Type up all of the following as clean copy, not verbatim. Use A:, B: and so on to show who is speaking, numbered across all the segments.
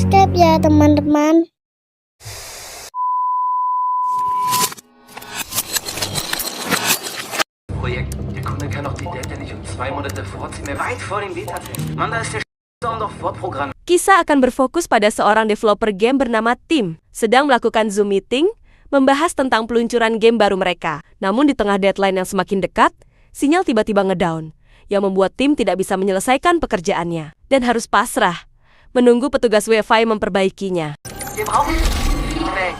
A: subscribe ya teman-teman.
B: Projekt. Der Kunde kann doch die Data nicht um 2 Monate vorziehen, weit vor dem Beta-Test. Mann, da ist der Sound doch vorprogrammiert.
C: Kisah akan berfokus pada seorang developer game bernama Tim, sedang melakukan Zoom meeting, membahas tentang peluncuran game baru mereka. Namun di tengah deadline yang semakin dekat, sinyal tiba-tiba ngedown, yang membuat Tim tidak bisa menyelesaikan pekerjaannya, dan harus pasrah, menunggu petugas Wi-Fi memperbaikinya.
B: Wir brauchen Feedback.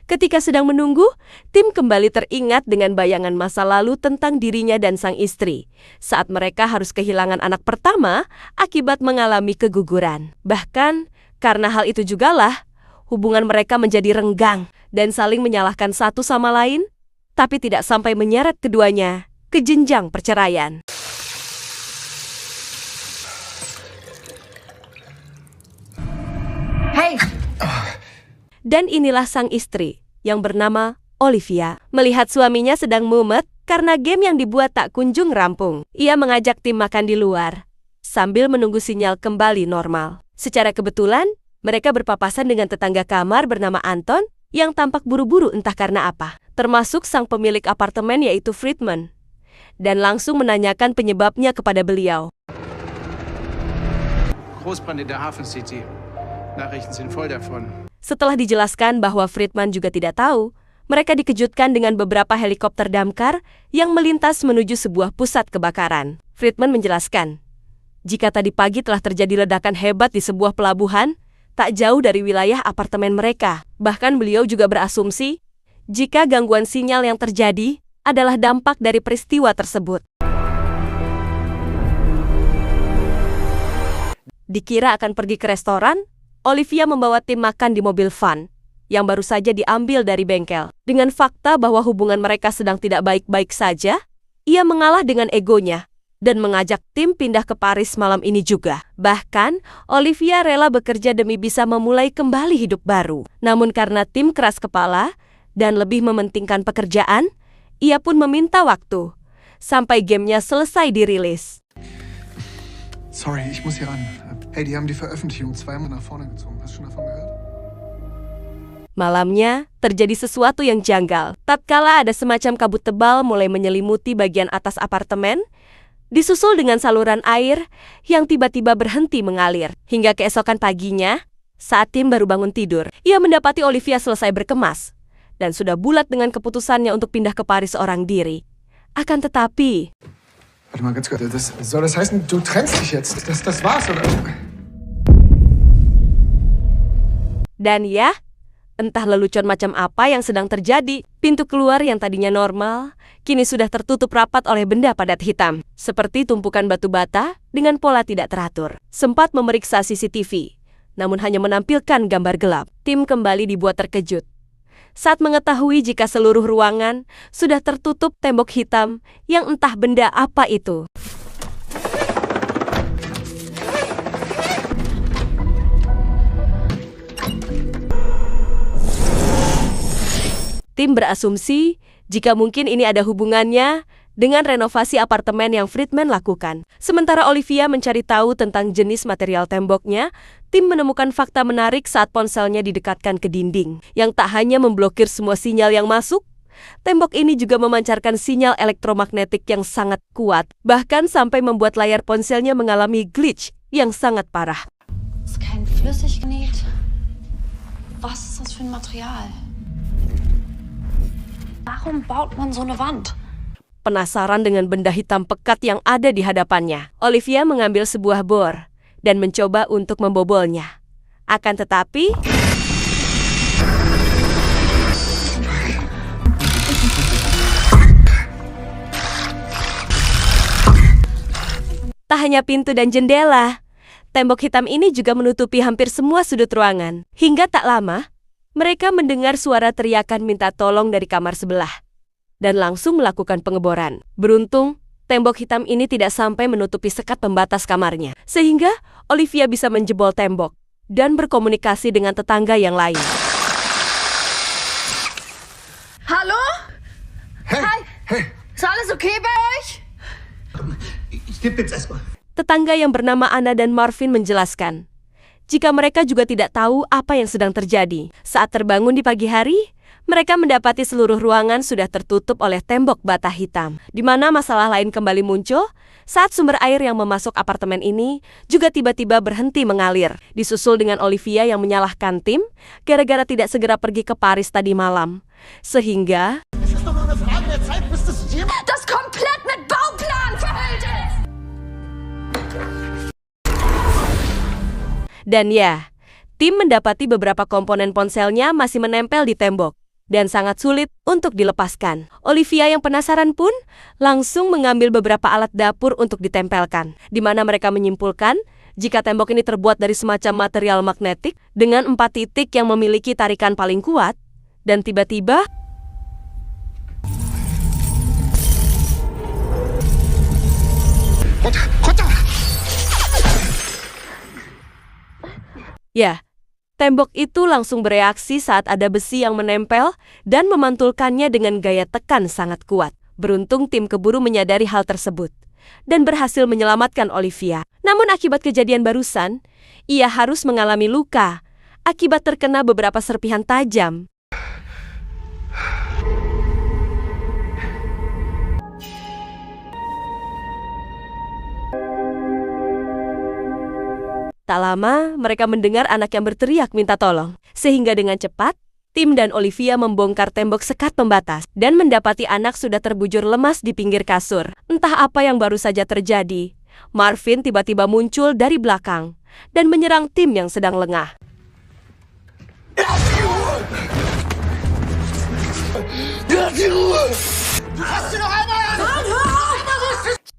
C: Ketika sedang menunggu, Tim kembali teringat dengan bayangan masa lalu tentang dirinya dan sang istri, saat mereka harus kehilangan anak pertama akibat mengalami keguguran. Bahkan, karena hal itu jugalah, hubungan mereka menjadi renggang dan saling menyalahkan satu sama lain, tapi tidak sampai menyeret keduanya ke jenjang perceraian.
B: Hey!
C: Dan inilah sang istri, yang bernama Olivia. Melihat suaminya sedang mumet karena game yang dibuat tak kunjung rampung, ia mengajak Tim makan di luar, sambil menunggu sinyal kembali normal. Secara kebetulan, mereka berpapasan dengan tetangga kamar bernama Anton, yang tampak buru-buru entah karena apa, termasuk sang pemilik apartemen yaitu Friedman, dan langsung menanyakan penyebabnya kepada beliau.
D: Großbrand in der Hafen City. Nachrichten sind voll davon.
C: Setelah dijelaskan bahwa Friedman juga tidak tahu, mereka dikejutkan dengan beberapa helikopter damkar yang melintas menuju sebuah pusat kebakaran. Friedman menjelaskan, jika tadi pagi telah terjadi ledakan hebat di sebuah pelabuhan, tak jauh dari wilayah apartemen mereka. Bahkan beliau juga berasumsi, jika gangguan sinyal yang terjadi adalah dampak dari peristiwa tersebut. Dikira akan pergi ke restoran, Olivia membawa Tim makan di mobil van yang baru saja diambil dari bengkel. Dengan fakta bahwa hubungan mereka sedang tidak baik-baik saja, ia mengalah dengan egonya dan mengajak Tim pindah ke Paris malam ini juga. Bahkan, Olivia rela bekerja demi bisa memulai kembali hidup baru. Namun karena Tim keras kepala dan lebih mementingkan pekerjaan, ia pun meminta waktu sampai gamenya selesai dirilis.
E: Sorry, ich muss hier ran. Hey, die haben die Veröffentlichung zweimal nach vorne gezogen. Hast du schon davon gehört?
C: Malamnya, terjadi sesuatu yang janggal. Tatkala ada semacam kabut tebal mulai menyelimuti bagian atas apartemen, disusul dengan saluran air yang tiba-tiba berhenti mengalir. Hingga keesokan paginya, saat Tim baru bangun tidur, ia mendapati Olivia selesai berkemas dan sudah bulat dengan keputusannya untuk pindah ke Paris seorang diri. Akan tetapi...
E: Warte mal ganz kurz. Soll das heißen, du trennst dich jetzt? Das war's, oder?
C: Dan ya, entah lelucon macam apa yang sedang terjadi. Pintu keluar yang tadinya normal, kini sudah tertutup rapat oleh benda padat hitam, seperti tumpukan batu bata dengan pola tidak teratur. Sempat memeriksa CCTV, namun hanya menampilkan gambar gelap. Tim kembali dibuat terkejut saat mengetahui jika seluruh ruangan sudah tertutup tembok hitam yang entah benda apa itu. Tim berasumsi jika mungkin ini ada hubungannya dengan renovasi apartemen yang Friedman lakukan. Sementara Olivia mencari tahu tentang jenis material temboknya, Tim menemukan fakta menarik saat ponselnya didekatkan ke dinding, yang tak hanya memblokir semua sinyal yang masuk, tembok ini juga memancarkan sinyal elektromagnetik yang sangat kuat, bahkan sampai membuat layar ponselnya mengalami glitch yang sangat parah.
F: Das ist kein Flüssiggenät. Was ist das für ein Material? Warum baut man so eine Wand?
C: Penasaran dengan benda hitam pekat yang ada di hadapannya, Olivia mengambil sebuah bor dan mencoba untuk membobolnya. Akan tetapi... tak hanya pintu dan jendela, tembok hitam ini juga menutupi hampir semua sudut ruangan. Hingga tak lama, mereka mendengar suara teriakan minta tolong dari kamar sebelah dan langsung melakukan pengeboran. Beruntung, tembok hitam ini tidak sampai menutupi sekat pembatas kamarnya, sehingga Olivia bisa menjebol tembok dan berkomunikasi dengan tetangga yang lain.
F: Hallo?
E: Hey!
F: Hi.
E: Hey!
F: Ist alles okay bei euch?
C: Tetangga yang bernama Anna dan Marvin menjelaskan, jika mereka juga tidak tahu apa yang sedang terjadi. Saat terbangun di pagi hari, mereka mendapati seluruh ruangan sudah tertutup oleh tembok bata hitam. Di mana masalah lain kembali muncul saat sumber air yang memasuk apartemen ini juga tiba-tiba berhenti mengalir. Disusul dengan Olivia yang menyalahkan tim gara-gara tidak segera pergi ke Paris tadi malam. Sehingga
F: Das komplett mit Bauplan verhüllt ist!
C: Dan ya, tim mendapati beberapa komponen ponselnya masih menempel di tembok dan sangat sulit untuk dilepaskan. Olivia yang penasaran pun langsung mengambil beberapa alat dapur untuk ditempelkan, di mana mereka menyimpulkan jika tembok ini terbuat dari semacam material magnetik dengan 4 titik yang memiliki tarikan paling kuat, dan tiba-tiba ya, tembok itu langsung bereaksi saat ada besi yang menempel dan memantulkannya dengan gaya tekan sangat kuat. Beruntung tim keburu menyadari hal tersebut dan berhasil menyelamatkan Olivia. Namun akibat kejadian barusan, ia harus mengalami luka akibat terkena beberapa serpihan tajam. Tak lama, mereka mendengar anak yang berteriak minta tolong. Sehingga dengan cepat, Tim dan Olivia membongkar tembok sekat pembatas dan mendapati anak sudah terbujur lemas di pinggir kasur. Entah apa yang baru saja terjadi. Marvin tiba-tiba muncul dari belakang dan menyerang Tim yang sedang lengah.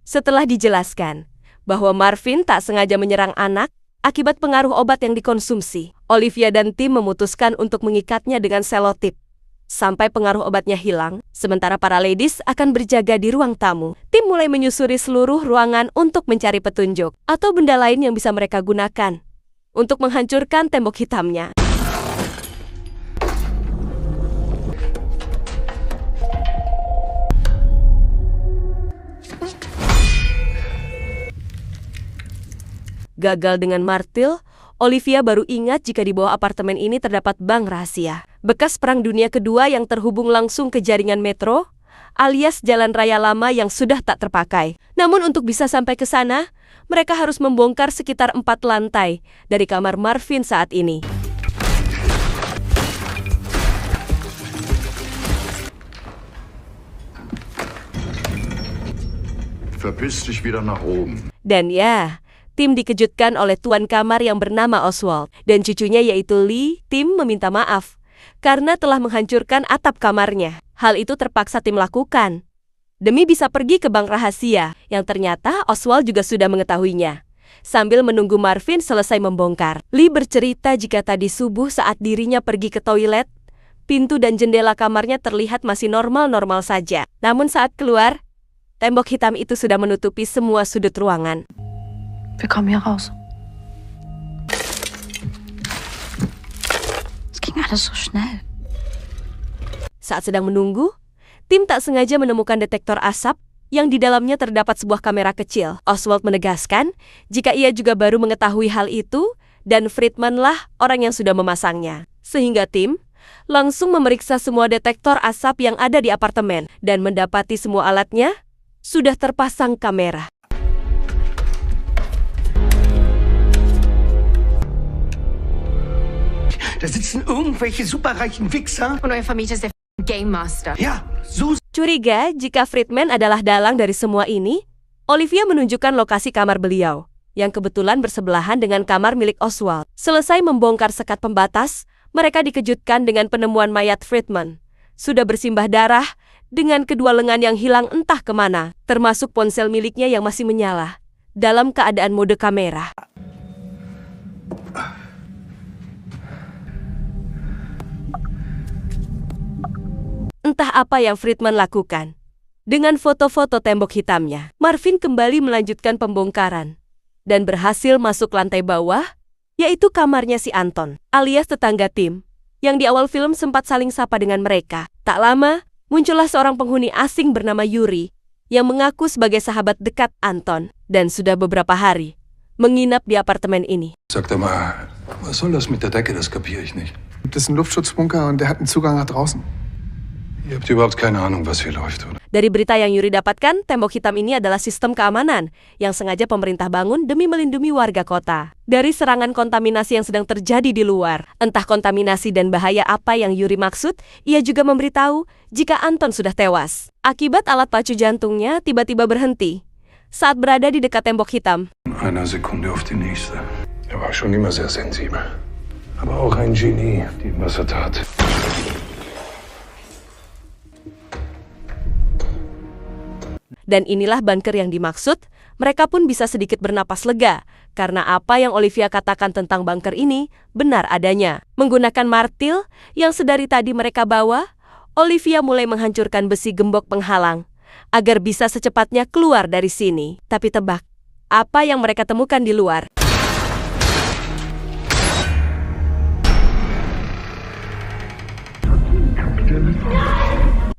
C: Setelah dijelaskan bahwa Marvin tak sengaja menyerang anak, akibat pengaruh obat yang dikonsumsi, Olivia dan Tim memutuskan untuk mengikatnya dengan selotip sampai pengaruh obatnya hilang, sementara para ladies akan berjaga di ruang tamu. Tim mulai menyusuri seluruh ruangan untuk mencari petunjuk atau benda lain yang bisa mereka gunakan untuk menghancurkan tembok hitamnya. Gagal dengan martil, Olivia baru ingat jika di bawah apartemen ini terdapat bank rahasia. Bekas Perang Dunia Kedua yang terhubung langsung ke jaringan metro, alias jalan raya lama yang sudah tak terpakai. Namun untuk bisa sampai ke sana, mereka harus membongkar sekitar 4 lantai dari kamar Marvin saat ini.
G: Verpiss dich wieder nach oben.
C: Dan ya, Tim dikejutkan oleh tuan kamar yang bernama Oswald dan cucunya yaitu Lee. Tim meminta maaf karena telah menghancurkan atap kamarnya. Hal itu terpaksa Tim lakukan demi bisa pergi ke bank rahasia yang ternyata Oswald juga sudah mengetahuinya. Sambil menunggu Marvin selesai membongkar, Lee bercerita jika tadi subuh saat dirinya pergi ke toilet, pintu dan jendela kamarnya terlihat masih normal-normal saja. Namun saat keluar, tembok hitam itu sudah menutupi semua sudut ruangan.
F: Wir kommen hier raus. Es ging alles so schnell.
C: Saat sedang menunggu, Tim tak sengaja menemukan detektor asap yang di dalamnya terdapat sebuah kamera kecil. Oswald menegaskan jika ia juga baru mengetahui hal itu dan Friedman lah orang yang sudah memasangnya. Sehingga Tim langsung memeriksa semua detektor asap yang ada di apartemen dan mendapati semua alatnya sudah terpasang kamera.
B: Da sitzen irgendwelche superreichen Wichser.
H: Und euer Vermieter ist der Game Master.
B: Ja, so.
C: Curiga jika Friedman adalah dalang dari semua ini, Olivia menunjukkan lokasi kamar beliau, yang kebetulan bersebelahan dengan kamar milik Oswald. Selesai membongkar sekat pembatas, mereka dikejutkan dengan penemuan mayat Friedman. Sudah bersimbah darah, dengan kedua lengan yang hilang entah kemana, termasuk ponsel miliknya yang masih menyala, dalam keadaan mode kamera. Entah apa yang Friedman lakukan. Dengan foto-foto tembok hitamnya, Marvin kembali melanjutkan pembongkaran dan berhasil masuk lantai bawah, yaitu kamarnya si Anton, alias tetangga Tim, yang di awal film sempat saling sapa dengan mereka. Tak lama, muncullah seorang penghuni asing bernama Yuri yang mengaku sebagai sahabat dekat Anton dan sudah beberapa hari menginap di apartemen ini.
I: Sag doch mal, was soll das mit der Decke? Das kapiere ich nicht.
E: Das ist ein Luftschutzbunker und der hat einen Zugang nach draußen.
I: Ihr habt überhaupt keine Ahnung, was hier läuft, oder?
C: Dari berita yang Yuri dapatkan, tembok hitam ini adalah sistem keamanan yang sengaja pemerintah bangun demi melindungi warga kota dari serangan kontaminasi yang sedang terjadi di luar. Entah kontaminasi dan bahaya apa yang Yuri maksud, ia juga memberitahu jika Anton sudah tewas. Akibat alat pacu jantungnya tiba-tiba berhenti saat berada di dekat tembok hitam.
I: Einer Sekunde auf die nächste. Er war schon immer sehr sensibel. Aber auch ein Genie, die was er tat.
C: Dan inilah bunker yang dimaksud, mereka pun bisa sedikit bernapas lega, karena apa yang Olivia katakan tentang bunker ini benar adanya. Menggunakan martil yang sedari tadi mereka bawa, Olivia mulai menghancurkan besi gembok penghalang, agar bisa secepatnya keluar dari sini. Tapi tebak, apa yang mereka temukan di luar?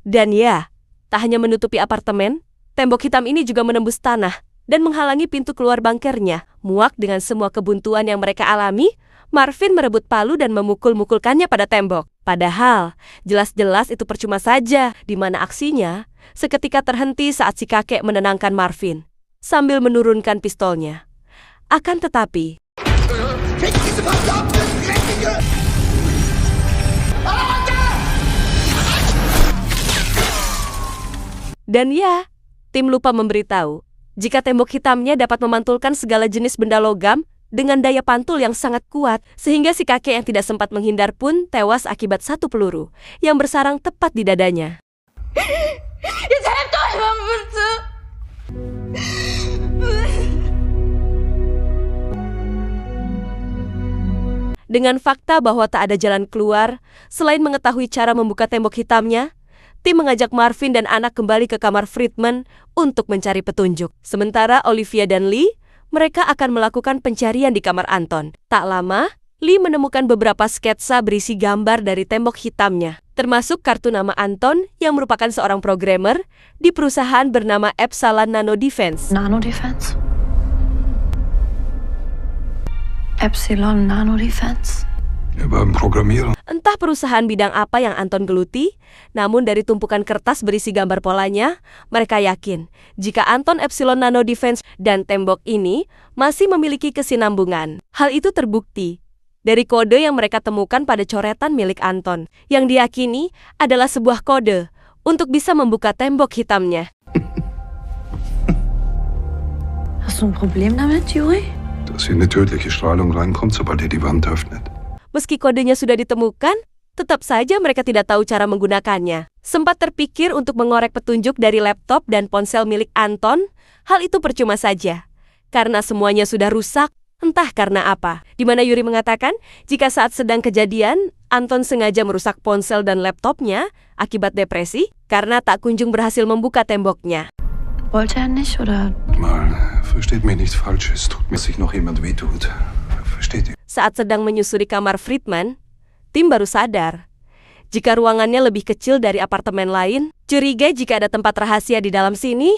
C: Dan ya, tak hanya menutupi apartemen, tembok hitam ini juga menembus tanah dan menghalangi pintu keluar bunkernya. Muak dengan semua kebuntuan yang mereka alami, Marvin merebut palu dan memukul-mukulkannya pada tembok. Padahal, jelas-jelas itu percuma saja, di mana aksinya seketika terhenti saat si kakek menenangkan Marvin sambil menurunkan pistolnya. Akan tetapi, dan ya, tim lupa memberitahu jika tembok hitamnya dapat memantulkan segala jenis benda logam dengan daya pantul yang sangat kuat, sehingga si kakek yang tidak sempat menghindar pun tewas akibat satu peluru yang bersarang tepat di dadanya. Dengan fakta bahwa tak ada jalan keluar, selain mengetahui cara membuka tembok hitamnya, tim mengajak Marvin dan anak kembali ke kamar Friedman untuk mencari petunjuk. Sementara Olivia dan Lee, mereka akan melakukan pencarian di kamar Anton. Tak lama, Lee menemukan beberapa sketsa berisi gambar dari tembok hitamnya, termasuk kartu nama Anton yang merupakan seorang programmer di perusahaan bernama Epsilon Nano Defense.
F: Nano Defense? Epsilon Nano Defense?
I: Er war ein Programmierer.
C: Entah perusahaan bidang apa yang Anton geluti, namun dari tumpukan kertas berisi gambar polanya, mereka yakin jika Anton Epsilon Nano Defense dan tembok ini masih memiliki kesinambungan. Hal itu terbukti dari kode yang mereka temukan pada coretan milik Anton, yang diyakini adalah sebuah kode untuk bisa membuka tembok hitamnya.
F: Hast du ein Problem damit, Yuri?
I: Dass hier eine tödliche Strahlung reinkommt, sobald ihr die Wand öffnet.
C: Meski kodenya sudah ditemukan, tetap saja mereka tidak tahu cara menggunakannya. Sempat terpikir untuk mengorek petunjuk dari laptop dan ponsel milik Anton, hal itu percuma saja. Karena semuanya sudah rusak, entah karena apa. Di mana Yuri mengatakan, jika saat sedang kejadian, Anton sengaja merusak ponsel dan laptopnya akibat depresi, karena tak kunjung berhasil membuka temboknya.
F: Wollte er nicht, oder?
I: Mal, versteht mich nicht falsch, es tut mir, dass sich noch jemand wehtut. Versteht ihr?
C: Saat sedang menyusuri kamar Friedman, tim baru sadar jika ruangannya lebih kecil dari apartemen lain. Curiga jika ada tempat rahasia di dalam sini,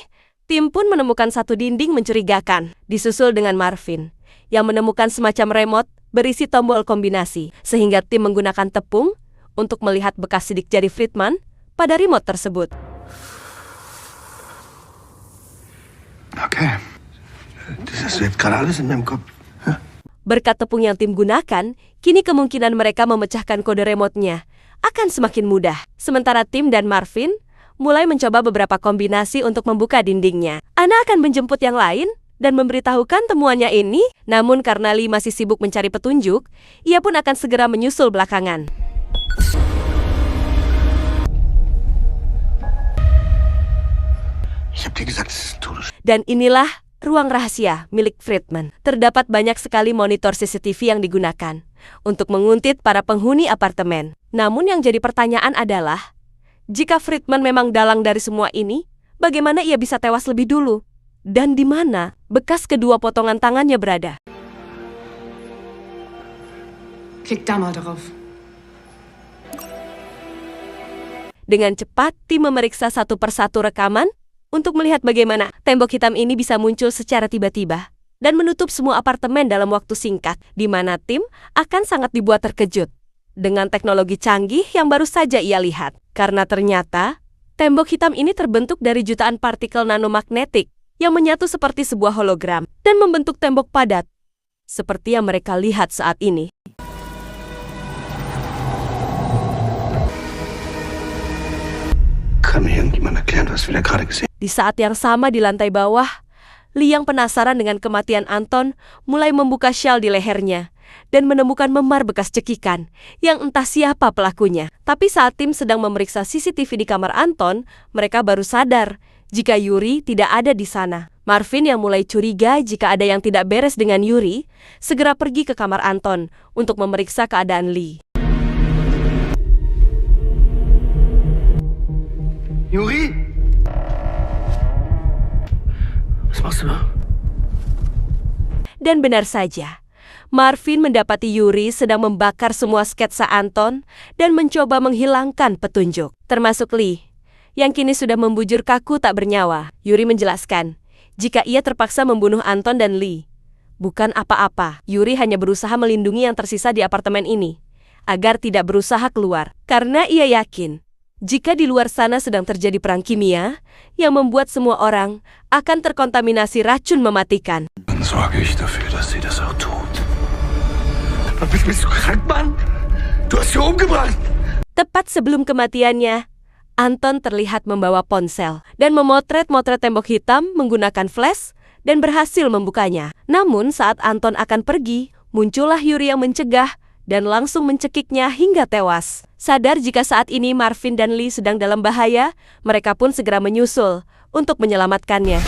C: tim pun menemukan satu dinding mencurigakan, disusul dengan Marvin yang menemukan semacam remote berisi tombol kombinasi, sehingga tim menggunakan tepung untuk melihat bekas sidik jari Friedman pada remote tersebut.
G: Okay. Das ist jetzt gerade alles in meinem Kopf.
C: Berkat tepung yang tim gunakan, kini kemungkinan mereka memecahkan kode remote-nya akan semakin mudah. Sementara tim dan Marvin mulai mencoba beberapa kombinasi untuk membuka dindingnya. Ana akan menjemput yang lain dan memberitahukan temuannya ini, namun karena Lee masih sibuk mencari petunjuk, ia pun akan segera menyusul belakangan. Dan inilah ruang rahasia milik Friedman. Terdapat banyak sekali monitor CCTV yang digunakan untuk menguntit para penghuni apartemen. Namun yang jadi pertanyaan adalah, jika Friedman memang dalang dari semua ini, bagaimana ia bisa tewas lebih dulu? Dan di mana bekas kedua potongan tangannya berada?
H: Klick da mal drauf.
C: Dengan cepat, tim memeriksa satu persatu rekaman untuk melihat bagaimana tembok hitam ini bisa muncul secara tiba-tiba dan menutup semua apartemen dalam waktu singkat, di mana tim akan sangat dibuat terkejut dengan teknologi canggih yang baru saja ia lihat. Karena ternyata, tembok hitam ini terbentuk dari jutaan partikel nanomagnetik yang menyatu seperti sebuah hologram dan membentuk tembok padat, seperti yang mereka lihat saat ini.
G: Kann mir irgendjemand erklären, was wir da gerade gesehen haben?
C: Di saat yang sama di lantai bawah, Lee yang penasaran dengan kematian Anton mulai membuka syal di lehernya dan menemukan memar bekas cekikan yang entah siapa pelakunya. Tapi saat tim sedang memeriksa CCTV di kamar Anton, mereka baru sadar jika Yuri tidak ada di sana. Marvin yang mulai curiga jika ada yang tidak beres dengan Yuri, segera pergi ke kamar Anton untuk memeriksa keadaan Lee.
G: Juri? Was machst du da?
C: Dan benar saja, Marvin mendapati Yuri sedang membakar semua sketsa Anton dan mencoba menghilangkan petunjuk, termasuk Lee, yang kini sudah membujur kaku tak bernyawa. Yuri menjelaskan jika ia terpaksa membunuh Anton dan Lee. Bukan apa-apa, Yuri hanya berusaha melindungi yang tersisa di apartemen ini, agar tidak berusaha keluar. Karena ia yakin, jika di luar sana sedang terjadi perang kimia, yang membuat semua orang akan terkontaminasi racun mematikan.
I: Dann sorge ich dafür, dass sie das auch tut.
G: Bist du krank, Mann? Du hast sie umgebracht!
C: Tepat sebelum kematiannya, Anton terlihat membawa ponsel dan memotret-motret tembok hitam menggunakan flash dan berhasil membukanya. Namun saat Anton akan pergi, muncullah Yuri yang mencegah dan langsung mencekiknya hingga tewas. Sadar jika saat ini Marvin dan Lee sedang dalam bahaya, mereka pun segera menyusul untuk menyelamatkannya.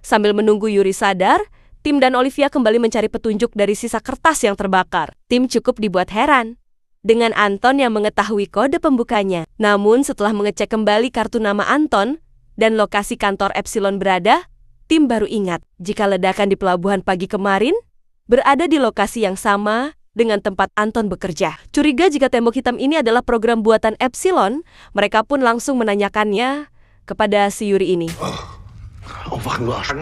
C: Sambil menunggu Yuri sadar, Tim dan Olivia kembali mencari petunjuk dari sisa kertas yang terbakar. Tim cukup dibuat heran dengan Anton yang mengetahui kode pembukanya. Namun setelah mengecek kembali kartu nama Anton dan lokasi kantor Epsilon berada, Tim baru ingat jika ledakan di pelabuhan pagi kemarin berada di lokasi yang sama dengan tempat Anton bekerja. Curiga jika tembok hitam ini adalah program buatan Epsilon, mereka pun langsung menanyakannya kepada si Yuri ini.
G: Aufwachen, du Arsch.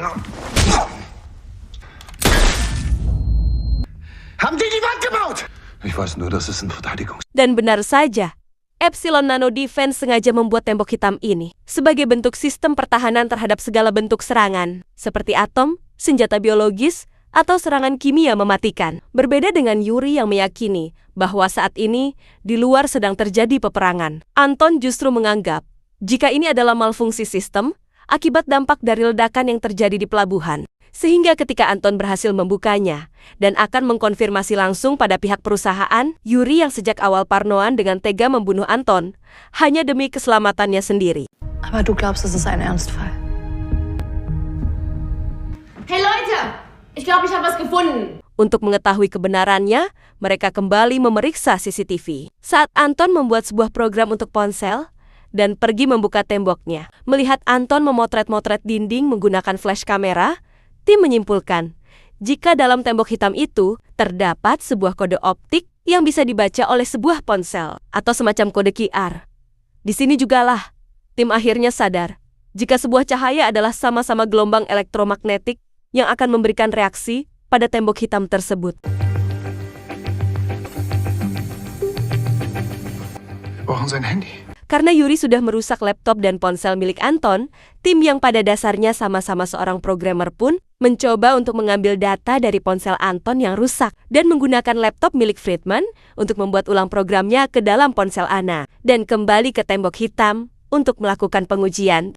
G: Haben die Wand gebaut?
I: Ich weiß nur, dass es ein Verteidigungs...
C: Dan benar saja, Epsilon Nano Defense sengaja membuat tembok hitam ini sebagai bentuk sistem pertahanan terhadap segala bentuk serangan, seperti atom, senjata biologis, atau serangan kimia mematikan. Berbeda dengan Yuri yang meyakini bahwa saat ini di luar sedang terjadi peperangan. Anton justru menganggap jika ini adalah malfungsi sistem akibat dampak dari ledakan yang terjadi di pelabuhan. Sehingga ketika Anton berhasil membukanya dan akan mengkonfirmasi langsung pada pihak perusahaan, Yuri yang sejak awal parnoan dengan tega membunuh Anton hanya demi keselamatannya sendiri.
F: Aber du glaubst, es ist ein Ernstfall.
H: Hey Leute, ich glaube, ich habe was gefunden.
C: Untuk mengetahui kebenarannya, mereka kembali memeriksa CCTV. Saat Anton membuat sebuah program untuk ponsel dan pergi membuka temboknya, melihat Anton memotret-motret dinding menggunakan flash kamera, Tim menyimpulkan jika dalam tembok hitam itu terdapat sebuah kode optik yang bisa dibaca oleh sebuah ponsel atau semacam kode QR. Di sini jugalah Tim akhirnya sadar jika sebuah cahaya adalah sama-sama gelombang elektromagnetik yang akan memberikan reaksi pada tembok hitam tersebut.
E: Brauchen Sie ein Handy?
C: Karena Yuri sudah merusak laptop dan ponsel milik Anton, Tim yang pada dasarnya sama-sama seorang programmer pun mencoba untuk mengambil data dari ponsel Anton yang rusak dan menggunakan laptop milik Friedman untuk membuat ulang programnya ke dalam ponsel Anna dan kembali ke tembok hitam untuk melakukan pengujian.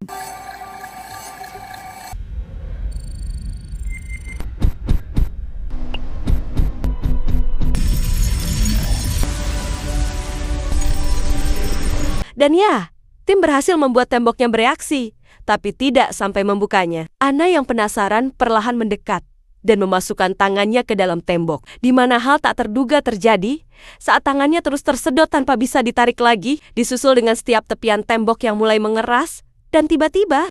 C: Dan ya, Tim berhasil membuat temboknya bereaksi, tapi tidak sampai membukanya. Anna yang penasaran perlahan mendekat dan memasukkan tangannya ke dalam tembok, di mana hal tak terduga terjadi saat tangannya terus tersedot tanpa bisa ditarik lagi, disusul dengan setiap tepian tembok yang mulai mengeras, dan tiba-tiba...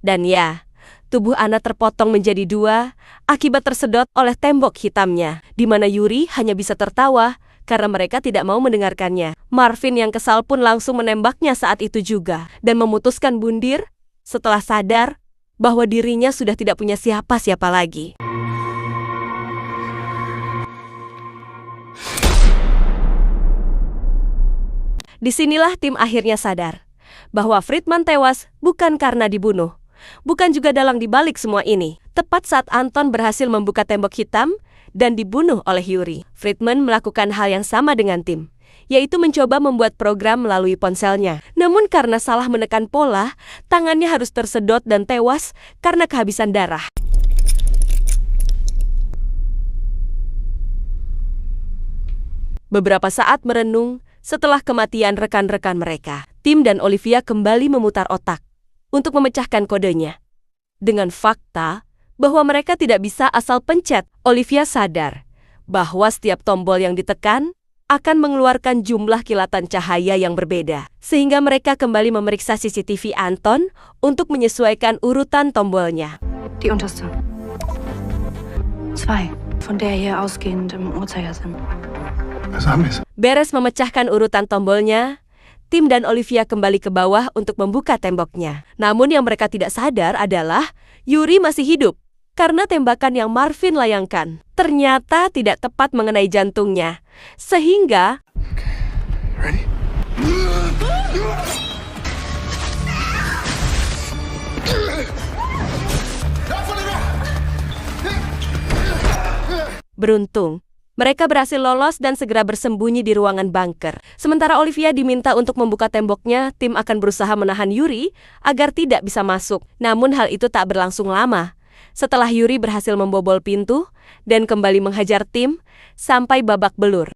C: Dan ya, tubuh Anna terpotong menjadi 2 akibat tersedot oleh tembok hitamnya, di mana Yuri hanya bisa tertawa karena mereka tidak mau mendengarkannya. Marvin yang kesal pun langsung menembaknya saat itu juga dan memutuskan bundir setelah sadar bahwa dirinya sudah tidak punya siapa-siapa lagi. Disinilah tim akhirnya sadar bahwa Friedman tewas bukan karena dibunuh. Bukan juga dalang dibalik semua ini. Tepat saat Anton berhasil membuka tembok hitam dan dibunuh oleh Yuri, Friedman melakukan hal yang sama dengan tim, yaitu mencoba membuat program melalui ponselnya. Namun karena salah menekan pola, tangannya harus tersedot dan tewas karena kehabisan darah. Beberapa saat merenung setelah kematian rekan-rekan mereka, Tim dan Olivia kembali memutar otak untuk memecahkan kodenya. Dengan fakta bahwa mereka tidak bisa asal pencet, Olivia sadar bahwa setiap tombol yang ditekan akan mengeluarkan jumlah kilatan cahaya yang berbeda. Sehingga mereka kembali memeriksa CCTV Anton untuk menyesuaikan urutan tombolnya.
F: Die unterste. 2, von der hier ausgehend im Uhrzeigersinn.
G: Was haben wir?
C: Beres memecahkan urutan tombolnya, Tim dan Olivia kembali ke bawah untuk membuka temboknya. Namun yang mereka tidak sadar adalah Yuri masih hidup karena tembakan yang Marvin layangkan ternyata tidak tepat mengenai jantungnya. Sehingga
E: Ready?
C: beruntung, mereka berhasil lolos dan segera bersembunyi di ruangan bunker. Sementara Olivia diminta untuk membuka temboknya, Tim akan berusaha menahan Yuri agar tidak bisa masuk. Namun hal itu tak berlangsung lama. Setelah Yuri berhasil membobol pintu dan kembali menghajar Tim sampai babak belur.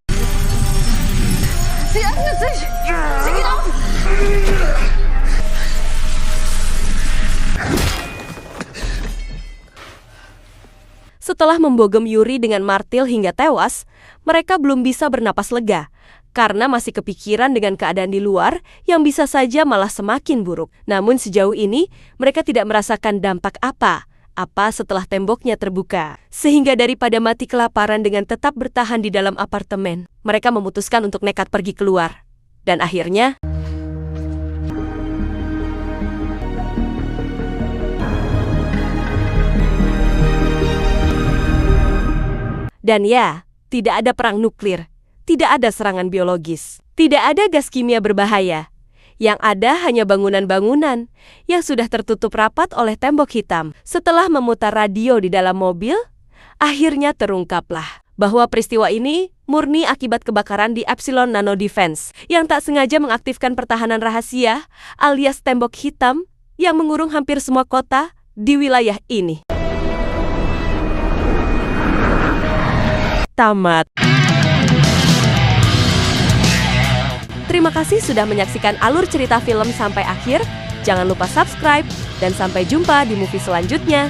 C: Setelah membogem Yuri dengan martil hingga tewas, mereka belum bisa bernapas lega karena masih kepikiran dengan keadaan di luar yang bisa saja malah semakin buruk. Namun sejauh ini mereka tidak merasakan dampak apa setelah temboknya terbuka. Sehingga daripada mati kelaparan dengan tetap bertahan di dalam apartemen, mereka memutuskan untuk nekat pergi keluar. Dan akhirnya dan ya, tidak ada perang nuklir, tidak ada serangan biologis, tidak ada gas kimia berbahaya. Yang ada hanya bangunan-bangunan yang sudah tertutup rapat oleh tembok hitam. Setelah memutar radio di dalam mobil, akhirnya terungkaplah bahwa peristiwa ini murni akibat kebakaran di Epsilon Nano Defense yang tak sengaja mengaktifkan pertahanan rahasia alias tembok hitam yang mengurung hampir semua kota di wilayah ini. Tamat. Terima kasih sudah menyaksikan alur cerita film sampai akhir. Jangan lupa subscribe dan sampai jumpa di movie selanjutnya.